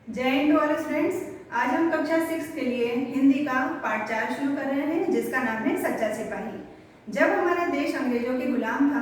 जय Hind to all students. आज हम कक्षा 6 के लिए हिंदी का पाठ 4 शुरू कर रहे हैं, जिसका नाम है सच्चा सिपाही। जब हमारा देश अंग्रेजों के गुलाम था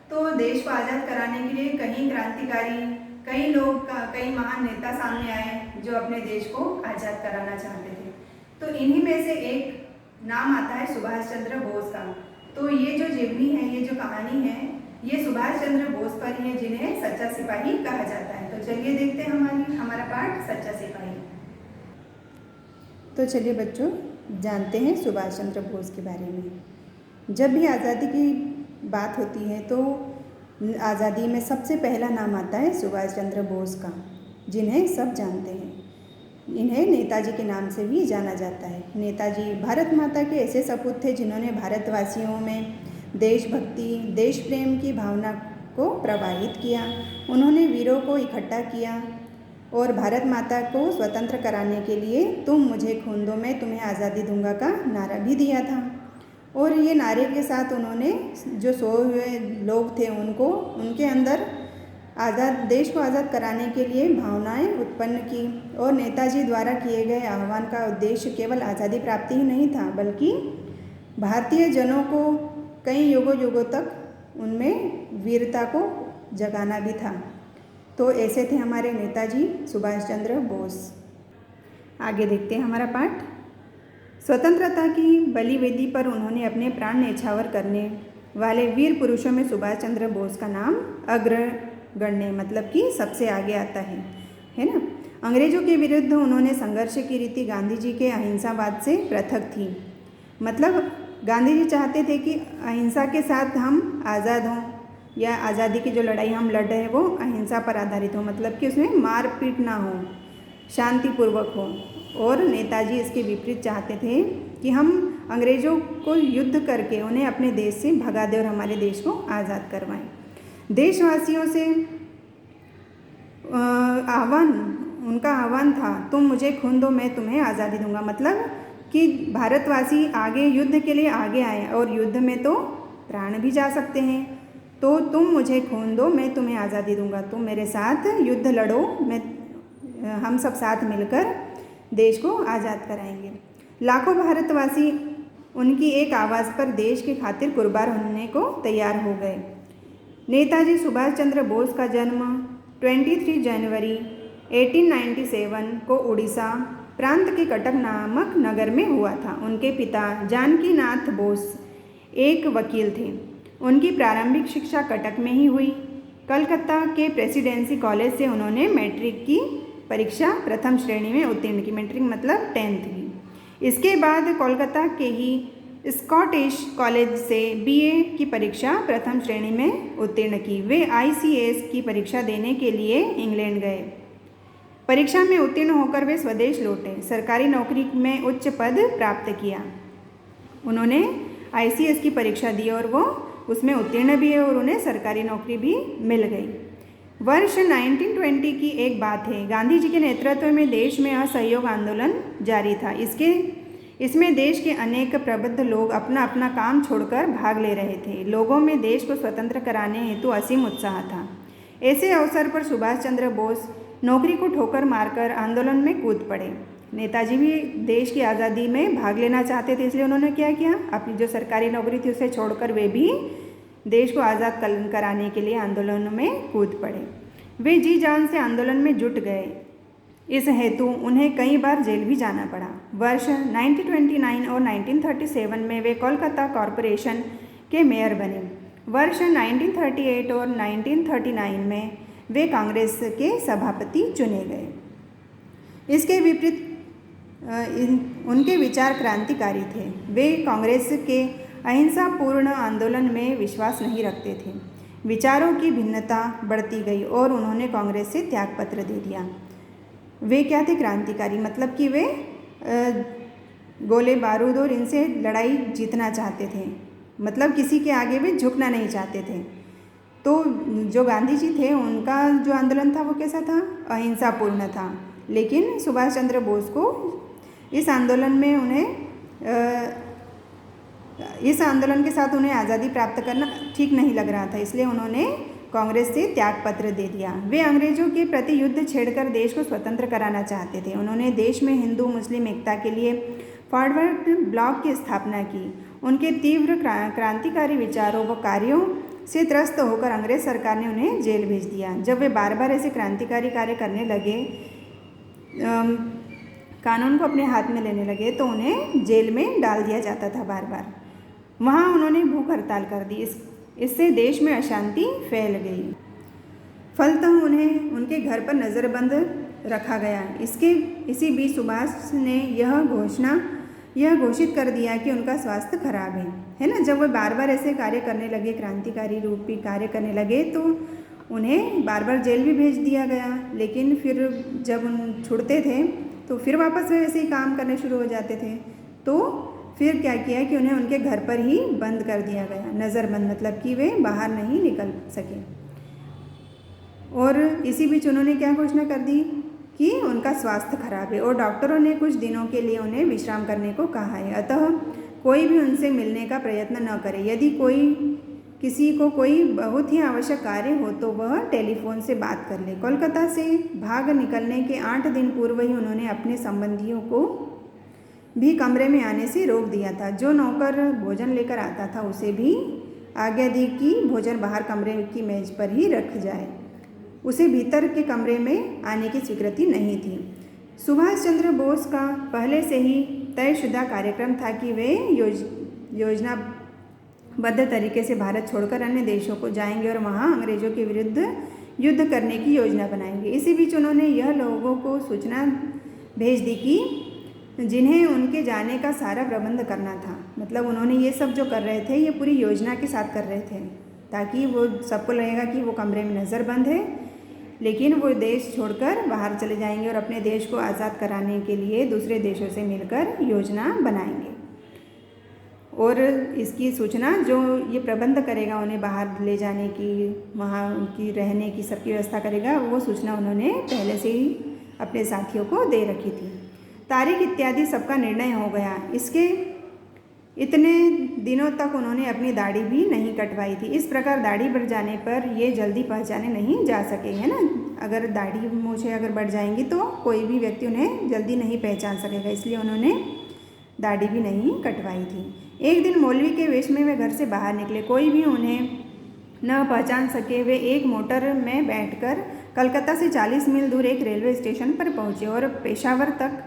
तो देश को आज़ाद कराने के लिए कई क्रांतिकारी, कई लोग, कई महान नेता सामने आए जो अपने देश को आज़ाद कराना चाहते थे। तो इन्हीं में से एक नाम आता है सुभाष चंद्र बोस का। तो ये जो जीवनी है, ये जो कहानी है, ये सुभाष चंद्र बोस पर ही है, जिन्हें सच्चा सिपाही कहा जाता है। तो चलिए देखते हैं हमारा पाठ सच्चा सिपाही। तो चलिए बच्चों, जानते हैं सुभाष चंद्र बोस के बारे में। जब भी आज़ादी की बात होती है तो आज़ादी में सबसे पहला नाम आता है सुभाष चंद्र बोस का, जिन्हें सब जानते हैं। इन्हें नेताजी के नाम से भी जाना जाता है। नेताजी भारत माता के ऐसे सपूत थे जिन्होंने भारतवासियों में देशभक्ति, देश प्रेम की भावना को प्रवाहित किया। उन्होंने वीरों को इकट्ठा किया और भारत माता को स्वतंत्र कराने के लिए तुम मुझे खून दो, मैं तुम्हें आज़ादी दूंगा का नारा भी दिया था। और ये नारे के साथ उन्होंने जो सोए हुए लोग थे उनके अंदर देश को आज़ाद कराने के लिए भावनाएं उत्पन्न की। और नेताजी द्वारा किए गए आह्वान का उद्देश्य केवल आज़ादी प्राप्ति ही नहीं था, बल्कि भारतीय जनों को कई युगों तक उनमें वीरता को जगाना भी था। तो ऐसे थे हमारे नेताजी सुभाष चंद्र बोस। आगे देखते हैं हमारा पाठ। स्वतंत्रता की बलिवेदी पर उन्होंने अपने प्राण न्यौछावर करने वाले वीर पुरुषों में सुभाष चंद्र बोस का नाम अग्रगण्य, मतलब कि सबसे आगे आता है ना। अंग्रेजों के विरुद्ध उन्होंने संघर्ष की रीति गांधी जी के अहिंसावाद से पृथक थी। मतलब गांधी जी चाहते थे कि अहिंसा के साथ हम आज़ाद हों, या आज़ादी की जो लड़ाई हम लड़ रहे हैं वो अहिंसा पर आधारित हो, मतलब कि उसमें मारपीट ना हो, शांतिपूर्वक हो। और नेताजी इसके विपरीत चाहते थे कि हम अंग्रेज़ों को युद्ध करके उन्हें अपने देश से भगा दें और हमारे देश को आज़ाद करवाएं। देशवासियों से उनका आह्वान था, तुम मुझे खून दो, मैं तुम्हें आज़ादी दूंगा। मतलब कि भारतवासी आगे युद्ध के लिए आगे आए, और युद्ध में तो प्राण भी जा सकते हैं। तो तुम मुझे खून दो, मैं तुम्हें आज़ादी दूंगा, तुम मेरे साथ युद्ध लड़ो, हम सब साथ मिलकर देश को आज़ाद कराएंगे। लाखों भारतवासी उनकी एक आवाज़ पर देश के खातिर कुर्बान होने को तैयार हो गए। नेताजी सुभाष चंद्र बोस का जन्म 23 जनवरी 1897 को उड़ीसा प्रांत के कटक नामक नगर में हुआ था। उनके पिता जानकी नाथ बोस एक वकील थे। उनकी प्रारंभिक शिक्षा कटक में ही हुई। कलकत्ता के प्रेसिडेंसी कॉलेज से उन्होंने मैट्रिक की परीक्षा प्रथम श्रेणी में उत्तीर्ण की। मैट्रिक मतलब 10th की। इसके बाद कोलकाता के ही स्कॉटिश कॉलेज से बीए की परीक्षा प्रथम श्रेणी में उत्तीर्ण की। वे ICS की परीक्षा देने के लिए इंग्लैंड गए। परीक्षा में उत्तीर्ण होकर वे स्वदेश लौटे। सरकारी नौकरी में उच्च पद प्राप्त किया। उन्होंने ICS की परीक्षा दी और वो उसमें उत्तीर्ण भी है और उन्हें सरकारी नौकरी भी मिल गई। वर्ष 1920 की एक बात है। गांधी जी के नेतृत्व में देश में असहयोग आंदोलन जारी था। इसमें देश के अनेक प्रबुद्ध लोग अपना अपना काम छोड़कर भाग ले रहे थे। लोगों में देश को स्वतंत्र कराने हेतु असीम उत्साह था। ऐसे अवसर पर सुभाष चंद्र बोस नौकरी को ठोकर मारकर आंदोलन में कूद पड़े। नेताजी भी देश की आज़ादी में भाग लेना चाहते थे, इसलिए उन्होंने क्या किया, अपनी जो सरकारी नौकरी थी उसे छोड़कर वे भी देश को आज़ाद कराने के लिए आंदोलन में कूद पड़े। वे जी जान से आंदोलन में जुट गए। इस हेतु उन्हें कई बार जेल भी जाना पड़ा। वर्ष 1929 और 1937 में वे कोलकाता कॉरपोरेशन के मेयर बने। वर्ष 1938 और 1939 में वे कांग्रेस के सभापति चुने गए। इसके विपरीत उनके विचार क्रांतिकारी थे। वे कांग्रेस के अहिंसापूर्ण आंदोलन में विश्वास नहीं रखते थे। विचारों की भिन्नता बढ़ती गई और उन्होंने कांग्रेस से त्यागपत्र दे दिया। वे क्या थे, क्रांतिकारी, मतलब कि वे गोले बारूद और इनसे लड़ाई जीतना चाहते थे। मतलब किसी के आगे वे झुकना नहीं चाहते थे। तो जो गांधी जी थे उनका जो आंदोलन था वो कैसा था, अहिंसापूर्ण था। लेकिन सुभाष चंद्र बोस को इस आंदोलन के साथ उन्हें आज़ादी प्राप्त करना ठीक नहीं लग रहा था, इसलिए उन्होंने कांग्रेस से त्यागपत्र दे दिया। वे अंग्रेजों के प्रति युद्ध छेड़कर देश को स्वतंत्र कराना चाहते थे। उन्होंने देश में हिंदू मुस्लिम एकता के लिए फॉरवर्ड ब्लॉक की स्थापना की। उनके तीव्र क्रांतिकारी विचारों व कार्यों से त्रस्त होकर अंग्रेज सरकार ने उन्हें जेल भेज दिया। जब वे बार बार ऐसे क्रांतिकारी कार्य करने लगे, कानून को अपने हाथ में लेने लगे, तो उन्हें जेल में डाल दिया जाता था बार बार। वहाँ उन्होंने भूख हड़ताल कर दी। इससे देश में अशांति फैल गई। फलतः उन्हें उनके घर पर नज़रबंद रखा गया। इसी बीच सुभाष ने यह घोषित कर दिया कि उनका स्वास्थ्य खराब है ना। जब वे बार बार ऐसे कार्य करने लगे, क्रांतिकारी रूपी कार्य करने लगे, तो उन्हें बार बार जेल भी भेज दिया गया। लेकिन फिर जब उन छुड़ते थे तो फिर वापस वे ऐसे ही काम करने शुरू हो जाते थे। तो फिर क्या किया कि उन्हें उनके घर पर ही बंद कर दिया गया, नज़रबंद, मतलब कि वे बाहर नहीं निकल सके। और इसी बीच उन्होंने क्या घोषणा कर दी कि उनका स्वास्थ्य खराब है और डॉक्टरों ने कुछ दिनों के लिए उन्हें विश्राम करने को कहा है। अतः कोई भी उनसे मिलने का प्रयत्न न करे। यदि किसी को कोई बहुत ही आवश्यक कार्य हो तो वह टेलीफोन से बात कर ले। कोलकाता से भाग निकलने के 8 दिन पूर्व ही उन्होंने अपने संबंधियों को भी कमरे में आने से रोक दिया था। जो नौकर भोजन लेकर आता था उसे भी आज्ञा दी कि भोजन बाहर कमरे की मेज पर ही रख जाए। उसे भीतर के कमरे में आने की स्वीकृति नहीं थी। सुभाष चंद्र बोस का पहले से ही तयशुदा कार्यक्रम था कि वे योजनाबद्ध तरीके से भारत छोड़कर अन्य देशों को जाएंगे और वहां अंग्रेजों के विरुद्ध युद्ध करने की योजना बनाएंगे। इसी बीच उन्होंने यह लोगों को सूचना भेज दी कि जिन्हें उनके जाने का सारा प्रबंध करना था। मतलब उन्होंने ये सब जो कर रहे थे ये पूरी योजना के साथ कर रहे थे, ताकि वो सबको लगेगा कि वो कमरे में नज़रबंद है, लेकिन वो देश छोड़कर बाहर चले जाएंगे और अपने देश को आज़ाद कराने के लिए दूसरे देशों से मिलकर योजना बनाएंगे। और इसकी सूचना जो ये प्रबंध करेगा उन्हें बाहर ले जाने की, वहाँ उनकी रहने की सबकी व्यवस्था करेगा, वो सूचना उन्होंने पहले से ही अपने साथियों को दे रखी थी। तारीख इत्यादि सबका निर्णय हो गया। इसके इतने दिनों तक उन्होंने अपनी दाढ़ी भी नहीं कटवाई थी। इस प्रकार दाढ़ी बढ़ जाने पर ये जल्दी पहचाने नहीं जा सके, है ना। अगर दाढ़ी मूछें अगर बढ़ जाएंगी तो कोई भी व्यक्ति उन्हें जल्दी नहीं पहचान सकेगा, इसलिए उन्होंने दाढ़ी भी नहीं कटवाई थी। एक दिन मौलवी के वेश में वे घर से बाहर निकले। कोई भी उन्हें न पहचान सके। वे एक मोटर में बैठकर कलकत्ता से 40 मील दूर एक रेलवे स्टेशन पर पहुँचे और पेशावर तक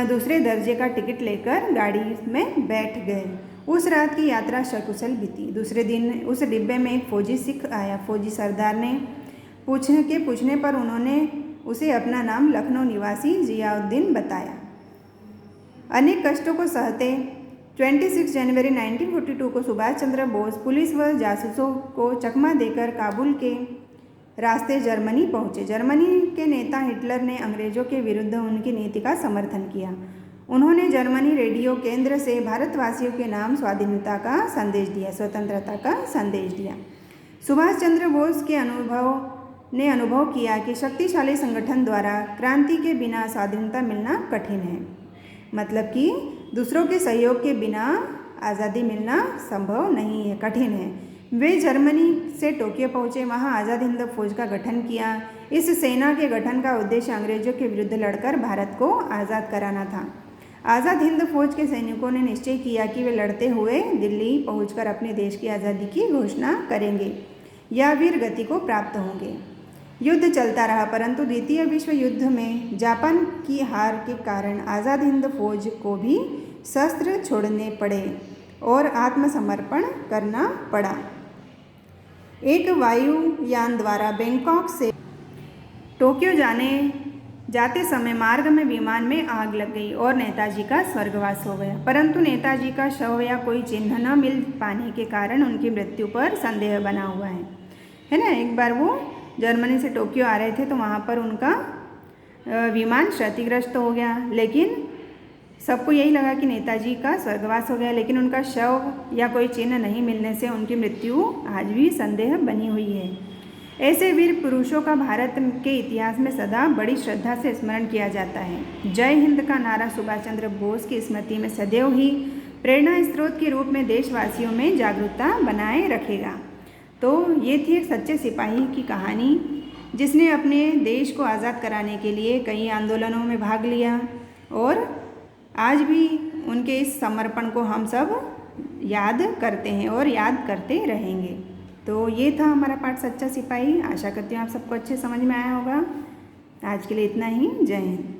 दूसरे दर्जे का टिकट लेकर गाड़ी में बैठ गए। उस रात की यात्रा सकुशल बीती। दूसरे दिन उस डिब्बे में एक फौजी सिख आया। फौजी सरदार ने पूछने पर उन्होंने उसे अपना नाम लखनऊ निवासी जियाउद्दीन बताया। अनेक कष्टों को सहते 26 जनवरी 1942 को सुभाष चंद्र बोस पुलिस व जासूसों को चकमा देकर काबुल के रास्ते जर्मनी पहुँचे। जर्मनी के नेता हिटलर ने अंग्रेजों के विरुद्ध उनकी नीति का समर्थन किया। उन्होंने जर्मनी रेडियो केंद्र से भारतवासियों के नाम स्वाधीनता का संदेश दिया, स्वतंत्रता का संदेश दिया। सुभाष चंद्र बोस के अनुभव किया कि शक्तिशाली संगठन द्वारा क्रांति के बिना स्वाधीनता मिलना कठिन है। मतलब कि दूसरों के सहयोग के बिना आज़ादी मिलना संभव नहीं है, कठिन है। वे जर्मनी से टोक्यो पहुँचे। वहाँ आज़ाद हिंद फौज का गठन किया। इस सेना के गठन का उद्देश्य अंग्रेजों के विरुद्ध लड़कर भारत को आज़ाद कराना था। आज़ाद हिंद फौज के सैनिकों ने निश्चय किया कि वे लड़ते हुए दिल्ली पहुंचकर अपने देश की आज़ादी की घोषणा करेंगे या वीर गति को प्राप्त होंगे। युद्ध चलता रहा, परंतु द्वितीय विश्व युद्ध में जापान की हार के कारण आज़ाद हिंद फौज को भी शस्त्र छोड़ने पड़े और आत्मसमर्पण करना पड़ा। एक वायुयान द्वारा बैंकॉक से टोक्यो जाते समय मार्ग में विमान में आग लग गई और नेताजी का स्वर्गवास हो गया। परंतु नेताजी का शव या कोई चिन्ह न मिल पाने के कारण उनकी मृत्यु पर संदेह बना हुआ है ना। एक बार वो जर्मनी से टोक्यो आ रहे थे तो वहाँ पर उनका विमान क्षतिग्रस्त हो गया, लेकिन सबको यही लगा कि नेताजी का स्वर्गवास हो गया, लेकिन उनका शव या कोई चिन्ह नहीं मिलने से उनकी मृत्यु आज भी संदेह बनी हुई है। ऐसे वीर पुरुषों का भारत के इतिहास में सदा बड़ी श्रद्धा से स्मरण किया जाता है। जय हिंद का नारा सुभाष चंद्र बोस की स्मृति में सदैव ही प्रेरणा स्रोत के रूप में देशवासियों में जागरूकता बनाए रखेगा। तो ये थी एक सच्चे सिपाही की कहानी, जिसने अपने देश को आज़ाद कराने के लिए कई आंदोलनों में भाग लिया और आज भी उनके इस समर्पण को हम सब याद करते हैं और याद करते रहेंगे। तो ये था हमारा पाठ सच्चा सिपाही। आशा करती हूँ आप सबको अच्छे समझ में आया होगा। आज के लिए इतना ही। जय हिंद।